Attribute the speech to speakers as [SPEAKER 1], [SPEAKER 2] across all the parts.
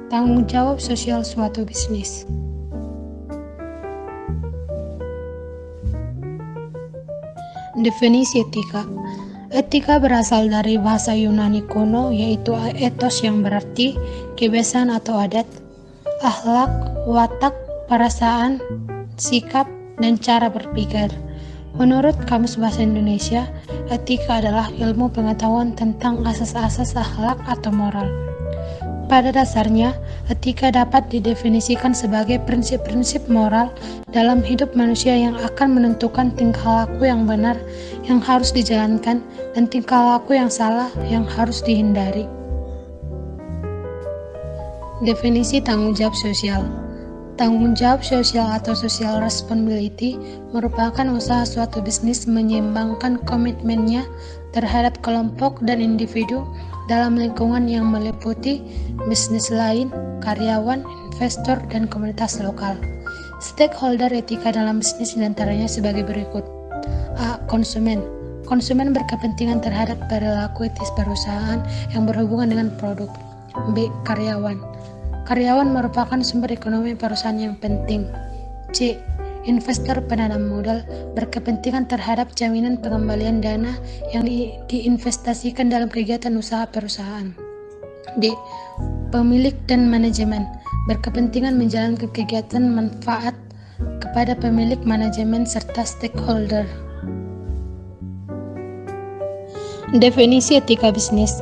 [SPEAKER 1] Tanggung jawab sosial suatu bisnis. Definisi etika. Etika berasal dari bahasa Yunani kuno, yaitu ethos yang berarti kebiasaan atau adat, akhlak, watak, perasaan, sikap, dan cara berpikir. Menurut Kamus Bahasa Indonesia, etika adalah ilmu pengetahuan tentang asas-asas akhlak atau moral. Pada dasarnya, etika dapat didefinisikan sebagai prinsip-prinsip moral dalam hidup manusia yang akan menentukan tingkah laku yang benar yang harus dijalankan dan tingkah laku yang salah yang harus dihindari. Definisi tanggung jawab sosial. Tanggung jawab sosial atau social responsibility merupakan usaha suatu bisnis menyeimbangkan komitmennya terhadap kelompok dan individu dalam lingkungan yang meliputi bisnis lain, karyawan, investor, dan komunitas lokal. Stakeholder etika dalam bisnis diantaranya sebagai berikut. A. Konsumen. Konsumen berkepentingan terhadap perilaku etis perusahaan yang berhubungan dengan produk. B. Karyawan. Karyawan merupakan sumber ekonomi perusahaan yang penting. C. Investor penanam modal berkepentingan terhadap jaminan pengembalian dana yang diinvestasikan dalam kegiatan usaha perusahaan. D. Pemilik dan manajemen berkepentingan menjalankan kegiatan manfaat kepada pemilik, manajemen, serta stakeholder. Definisi etika bisnis.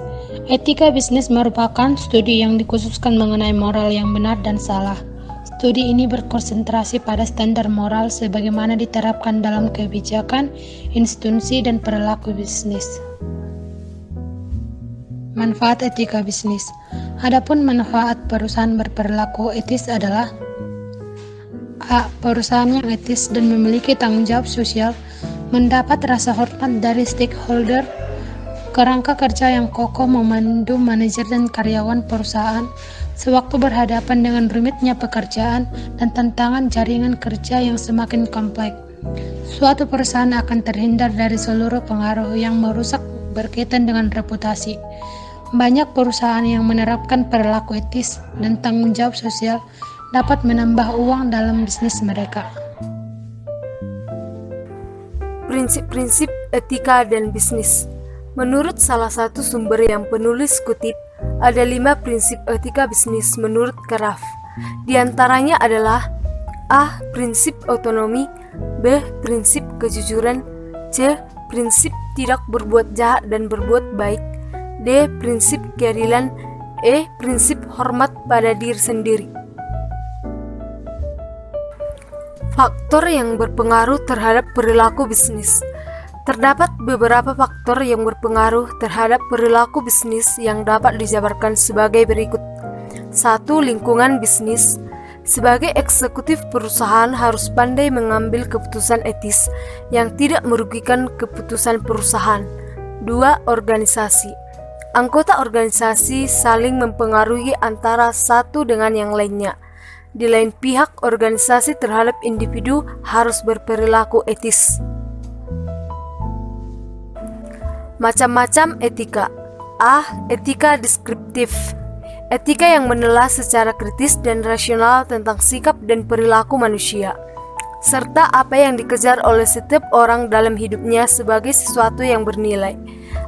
[SPEAKER 1] Etika bisnis merupakan studi yang dikhususkan mengenai moral yang benar dan salah. Studi ini berkonsentrasi pada standar moral sebagaimana diterapkan dalam kebijakan, institusi, dan perilaku bisnis. Manfaat etika bisnis. Adapun manfaat perusahaan berperilaku etis adalah A. Perusahaan yang etis dan memiliki tanggung jawab sosial mendapat rasa hormat dari stakeholder, kerangka kerja yang kokoh memandu manajer dan karyawan perusahaan sewaktu berhadapan dengan rumitnya pekerjaan dan tantangan jaringan kerja yang semakin kompleks. Suatu perusahaan akan terhindar dari seluruh pengaruh yang merusak berkaitan dengan reputasi. Banyak perusahaan yang menerapkan perilaku etis dan tanggung jawab sosial dapat menambah uang dalam bisnis mereka.
[SPEAKER 2] Prinsip-prinsip etika dan bisnis. Menurut salah satu sumber yang penulis kutip, ada 5 prinsip etika bisnis menurut Karaf. Di antaranya adalah A. Prinsip otonomi, B. Prinsip kejujuran, C. Prinsip tidak berbuat jahat dan berbuat baik, D. Prinsip keadilan, E. Prinsip hormat pada diri sendiri. Faktor yang berpengaruh terhadap perilaku bisnis. Terdapat beberapa faktor yang berpengaruh terhadap perilaku bisnis yang dapat dijabarkan sebagai berikut. 1. Lingkungan bisnis. Sebagai eksekutif perusahaan harus pandai mengambil keputusan etis yang tidak merugikan keputusan perusahaan. 2. Organisasi. Anggota organisasi saling mempengaruhi antara satu dengan yang lainnya. Di lain pihak, organisasi terhadap individu harus berperilaku etis. Macam-macam etika. A. Etika deskriptif. Etika yang menelaah secara kritis dan rasional tentang sikap dan perilaku manusia, serta apa yang dikejar oleh setiap orang dalam hidupnya sebagai sesuatu yang bernilai.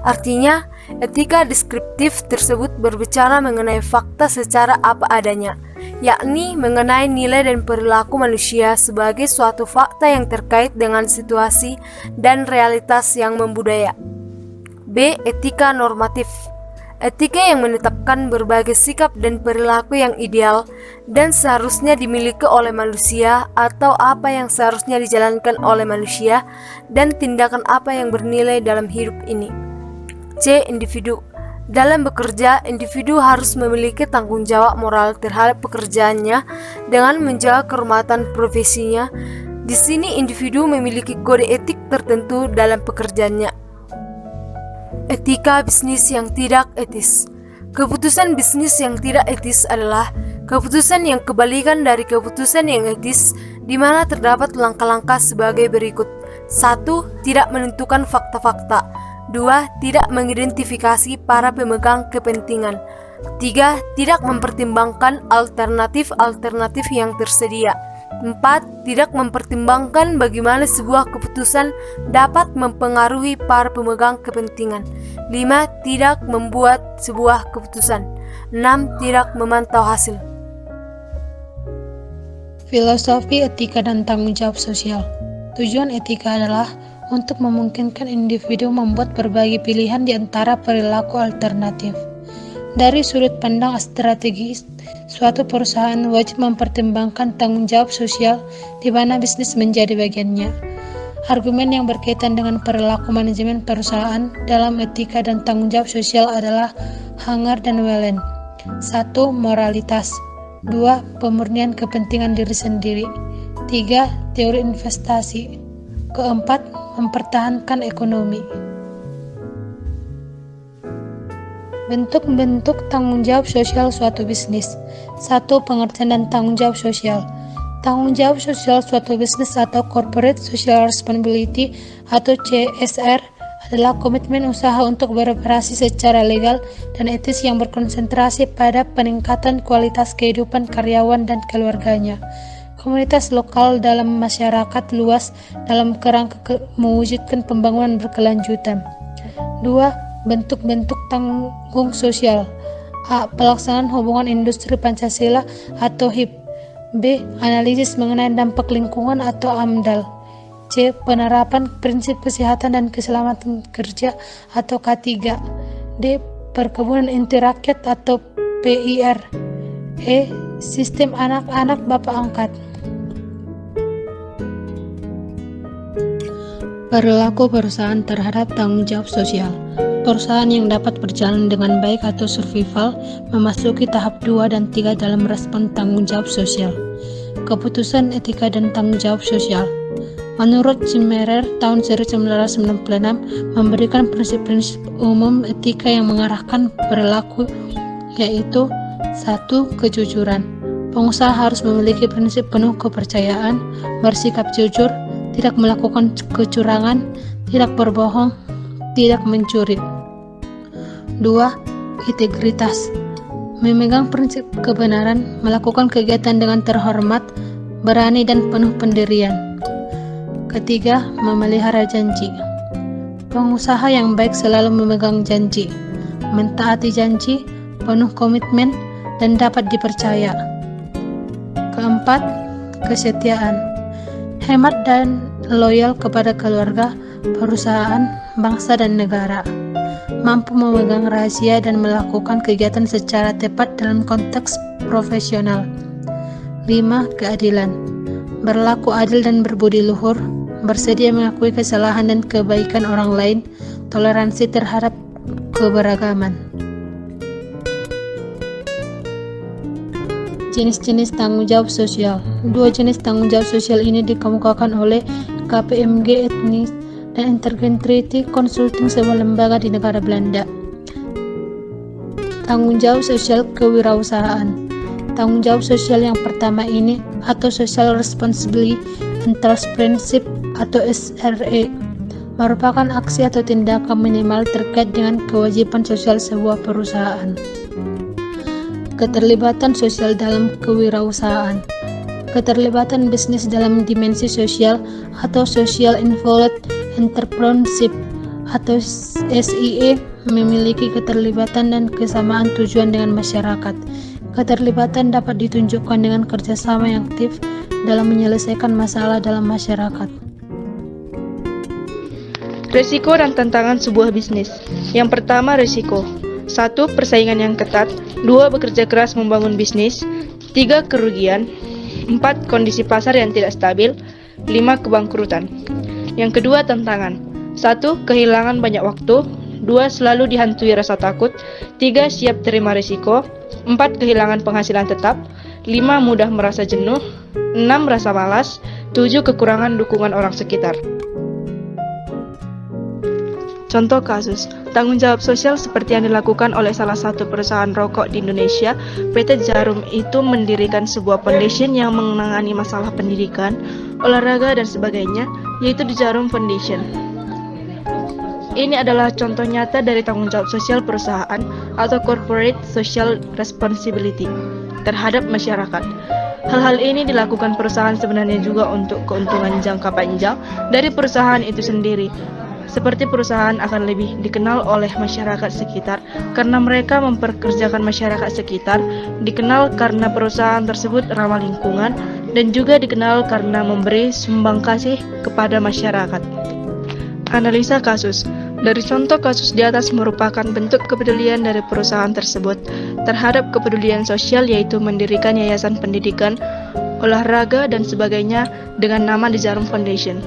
[SPEAKER 2] Artinya, etika deskriptif tersebut berbicara mengenai fakta secara apa adanya, yakni mengenai nilai dan perilaku manusia sebagai suatu fakta yang terkait dengan situasi dan realitas yang membudaya. B. Etika normatif. Etika yang menetapkan berbagai sikap dan perilaku yang ideal dan seharusnya dimiliki oleh manusia atau apa yang seharusnya dijalankan oleh manusia dan tindakan apa yang bernilai dalam hidup ini. C. Individu. Dalam bekerja, individu harus memiliki tanggung jawab moral terhadap pekerjaannya dengan menjaga kehormatan profesinya. Di sini individu memiliki kode etik tertentu dalam pekerjaannya. Etika bisnis yang tidak etis. Keputusan bisnis yang tidak etis adalah keputusan yang kebalikan dari keputusan yang etis, di mana terdapat langkah-langkah sebagai berikut. 1. Tidak menentukan fakta-fakta. 2. Tidak mengidentifikasi para pemegang kepentingan. 3. Tidak mempertimbangkan alternatif-alternatif yang tersedia. 4. Tidak mempertimbangkan bagaimana sebuah keputusan dapat mempengaruhi para pemegang kepentingan. 5. Tidak membuat sebuah keputusan. 6. Tidak memantau hasil.
[SPEAKER 1] Filosofi etika dan tanggung jawab sosial. Tujuan etika adalah untuk memungkinkan individu membuat berbagai pilihan di antara perilaku alternatif. Dari sudut pandang strategis, suatu perusahaan wajib mempertimbangkan tanggung jawab sosial di mana bisnis menjadi bagiannya. Argumen yang berkaitan dengan perilaku manajemen perusahaan dalam etika dan tanggung jawab sosial adalah Hanger dan Wellen. 1. Moralitas. 2. Pemurnian kepentingan diri sendiri. 3. Teori investasi. 4. Mempertahankan ekonomi. Bentuk-bentuk tanggung jawab sosial suatu bisnis. 1. Pengertian dan tanggung jawab sosial. Tanggung jawab sosial suatu bisnis atau Corporate Social Responsibility atau CSR adalah komitmen usaha untuk beroperasi secara legal dan etis yang berkonsentrasi pada peningkatan kualitas kehidupan karyawan dan keluarganya, komunitas lokal dalam masyarakat luas dalam kerangka mewujudkan pembangunan berkelanjutan. 2. Bentuk-bentuk tanggung sosial. A. Pelaksanaan hubungan industri Pancasila atau HIP. B. Analisis mengenai dampak lingkungan atau AMDAL. C. Penerapan prinsip kesehatan dan keselamatan kerja atau K3. D. Perkebunan inti rakyat atau PIR. E. Sistem anak-anak bapak angkat. Perilaku perusahaan terhadap tanggung jawab sosial. Perusahaan yang dapat berjalan dengan baik atau survival memasuki tahap 2 dan 3 dalam respon tanggung jawab sosial. Keputusan etika dan tanggung jawab sosial. Menurut Zimmerer tahun 1996 memberikan prinsip-prinsip umum etika yang mengarahkan perilaku, yaitu 1. Kejujuran. Pengusaha harus memiliki prinsip penuh kepercayaan, bersikap jujur, tidak melakukan kecurangan, tidak berbohong, tidak mencuri. 2. Integritas. Memegang prinsip kebenaran, melakukan kegiatan dengan terhormat, berani dan penuh pendirian. 3. Memelihara janji. Pengusaha yang baik selalu memegang janji, mentaati janji, penuh komitmen, dan dapat dipercaya. 4. Kesetiaan. Hemat dan loyal kepada keluarga, perusahaan, bangsa, dan negara. Mampu memegang rahasia dan melakukan kegiatan secara tepat dalam konteks profesional. 5. Keadilan. Berlaku adil dan berbudi luhur, bersedia mengakui kesalahan dan kebaikan orang lain, toleransi terhadap keberagaman. Jenis-jenis tanggung jawab sosial. 2 jenis tanggung jawab sosial ini dikemukakan oleh KPMG Etnis dan Integrity Consulting, sebuah lembaga di negara Belanda. Tanggung jawab sosial kewirausahaan. Tanggung jawab sosial yang pertama ini atau Social Responsibility Entrepreneurship atau SRE merupakan aksi atau tindakan minimal terkait dengan kewajiban sosial sebuah perusahaan. Keterlibatan sosial dalam kewirausahaan. Keterlibatan bisnis dalam dimensi sosial atau Social Involved Entrepreneurship atau SIE memiliki keterlibatan dan kesamaan tujuan dengan masyarakat. Keterlibatan dapat ditunjukkan dengan kerjasama yang aktif dalam menyelesaikan masalah dalam masyarakat.
[SPEAKER 3] Risiko dan tantangan sebuah bisnis. Yang pertama, risiko. 1. Persaingan yang ketat. 2. Bekerja keras membangun bisnis. 3. Kerugian. 4. Kondisi pasar yang tidak stabil. 5. Kebangkrutan. Yang kedua, tantangan. 1. Kehilangan banyak waktu. 2. Selalu dihantui rasa takut. 3. Siap terima risiko. 4. Kehilangan penghasilan tetap. 5. Mudah merasa jenuh. 6. Rasa malas. 7. Kekurangan dukungan orang sekitar. Contoh kasus, tanggung jawab sosial seperti yang dilakukan oleh salah satu perusahaan rokok di Indonesia, PT Jarum, itu mendirikan sebuah foundation yang menangani masalah pendidikan, olahraga, dan sebagainya, yaitu The Jarum Foundation. ini adalah contoh nyata dari tanggung jawab sosial perusahaan atau corporate social responsibility terhadap masyarakat. Hal-hal ini dilakukan perusahaan sebenarnya juga untuk keuntungan jangka panjang dari perusahaan itu sendiri. Seperti perusahaan akan lebih dikenal oleh masyarakat sekitar karena mereka memperkerjakan masyarakat sekitar, dikenal karena perusahaan tersebut ramah lingkungan, dan juga dikenal karena memberi sumbang kasih kepada masyarakat. Analisa kasus. Dari contoh kasus di atas merupakan bentuk kepedulian dari perusahaan tersebut terhadap kepedulian sosial, yaitu mendirikan yayasan pendidikan, olahraga, dan sebagainya dengan nama The Jarum Foundation.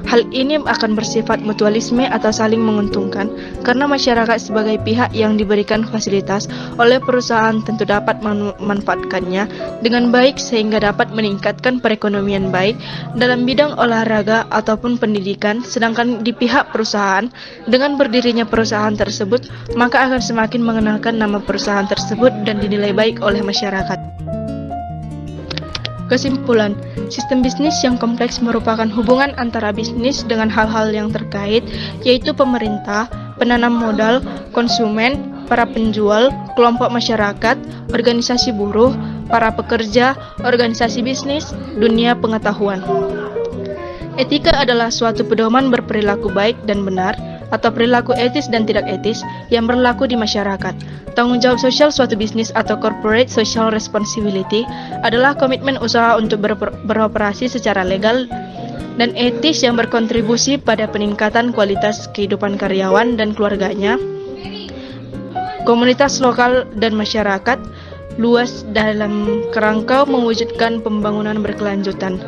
[SPEAKER 3] Hal ini akan bersifat mutualisme atau saling menguntungkan karena masyarakat sebagai pihak yang diberikan fasilitas oleh perusahaan tentu dapat memanfaatkannya dengan baik sehingga dapat meningkatkan perekonomian baik dalam bidang olahraga ataupun pendidikan. Sedangkan di pihak perusahaan, dengan berdirinya perusahaan tersebut, maka akan semakin mengenalkan nama perusahaan tersebut dan dinilai baik oleh masyarakat. Kesimpulan, sistem bisnis yang kompleks merupakan hubungan antara bisnis dengan hal-hal yang terkait, yaitu pemerintah, penanam modal, konsumen, para penjual, kelompok masyarakat, organisasi buruh, para pekerja, organisasi bisnis, dunia pengetahuan. Etika adalah suatu pedoman berperilaku baik dan benar, atau perilaku etis dan tidak etis yang berlaku di masyarakat. Tanggung jawab sosial suatu bisnis atau corporate social responsibility adalah komitmen usaha untuk beroperasi secara legal dan etis yang berkontribusi pada peningkatan kualitas kehidupan karyawan dan keluarganya, komunitas lokal dan masyarakat luas dalam kerangka mewujudkan pembangunan berkelanjutan.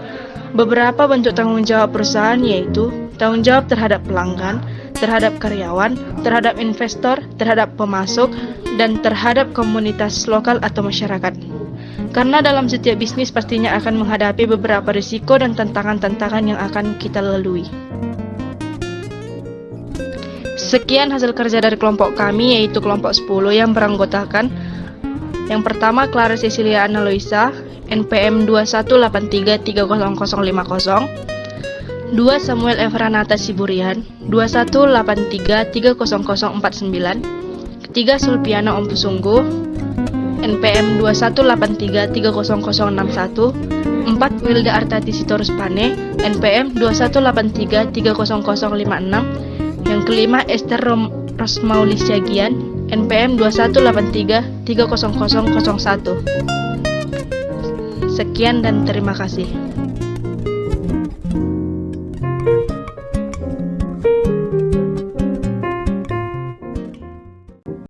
[SPEAKER 3] Beberapa bentuk tanggung jawab perusahaan yaitu tanggung jawab terhadap pelanggan, terhadap karyawan, terhadap investor, terhadap pemasok, dan terhadap komunitas lokal atau masyarakat. Karena dalam setiap bisnis pastinya akan menghadapi beberapa risiko dan tantangan-tantangan yang akan kita lalui. Sekian hasil kerja dari kelompok kami, yaitu kelompok 10 yang beranggotakan: yang pertama, Clara Cecilia Analoisa, NPM 2183300050. 2. Samuel Evranata Siburian, 2183300049. Ketiga, Sulpiana Ompusunggu, NPM 2183300061. 4. Wilda Artati Sitorus Pane, NPM 2183300056. Yang kelima, Esther Rosmauli Siagian, NPM 2183300001. Sekian dan terima kasih.